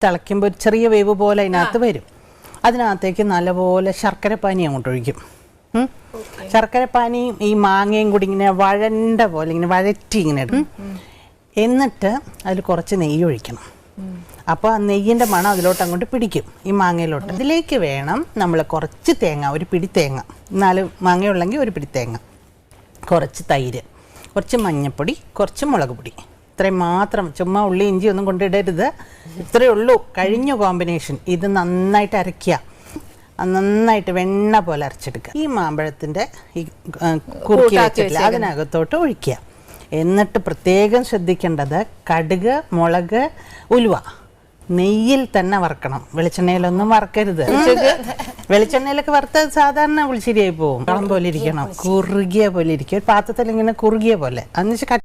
തിളയ്ക്കുമ്പോൾ ഒരു ചെറിയ വേവ് പോലെ അതിനകത്ത് വരും. അതിനകത്തേക്ക് നല്ലപോലെ ശർക്കരപ്പാനി അങ്ങോട്ട് ഒഴിക്കും. ശർക്കരപ്പാനിയും ഈ മാങ്ങയും കൂടി ഇങ്ങനെ വഴണ്ട പോലെ ഇങ്ങനെ വഴറ്റി ഇങ്ങനെ ഇടും. എന്നിട്ട് അതിൽ കുറച്ച് നെയ്യ് ഒഴിക്കണം. അപ്പോൾ ആ നെയ്യിൻ്റെ മണം അതിലോട്ട് അങ്ങോട്ട് പിടിക്കും, ഈ മാങ്ങയിലോട്ട്. അതിലേക്ക് വേണം നമ്മൾ കുറച്ച് തേങ്ങ, ഒരു പിടി തേങ്ങ, 4 മാങ്ങയുള്ളെങ്കിൽ ഒരു പിടി തേങ്ങ, കുറച്ച് തൈര്, കുറച്ച് മഞ്ഞൾപ്പൊടി, കുറച്ച് മുളക് പൊടി, ഇത്രയും മാത്രം. ചുമ്മാ ഉള്ളി ഇഞ്ചി ഒന്നും കൊണ്ടിടരുത്, ഇത്രയേ ഉള്ളൂ. കഴിഞ്ഞ കോമ്പിനേഷൻ. ഇത് നന്നായിട്ട് അരയ്ക്കുക, നന്നായിട്ട് വെണ്ണ പോലെ അരച്ചെടുക്കുക. ഈ മാമ്പഴത്തിൻ്റെ ഈ കുറുക്കി വെച്ചിട്ടില്ല അതിനകത്തോട്ട് ഒഴിക്കുക. എന്നിട്ട് പ്രത്യേകം ശ്രദ്ധിക്കേണ്ടത് കടുക്, മുളക്, ഉലുവ നെയ്യിൽ തന്നെ വറക്കണം, വെളിച്ചെണ്ണയിലൊന്നും വറക്കരുത്. വെളിച്ചെണ്ണയിലൊക്കെ വറുത്തത് സാധാരണ പുളിശ്ശേരിയായി പോകും. കളം പോലെ ഇരിക്കണം, കുറുകിയ പോലെ ഇരിക്കും, ഒരു പാത്രത്തിൽ ഇങ്ങനെ കുറുകിയ പോലെ. അതെന്ന് വെച്ചാൽ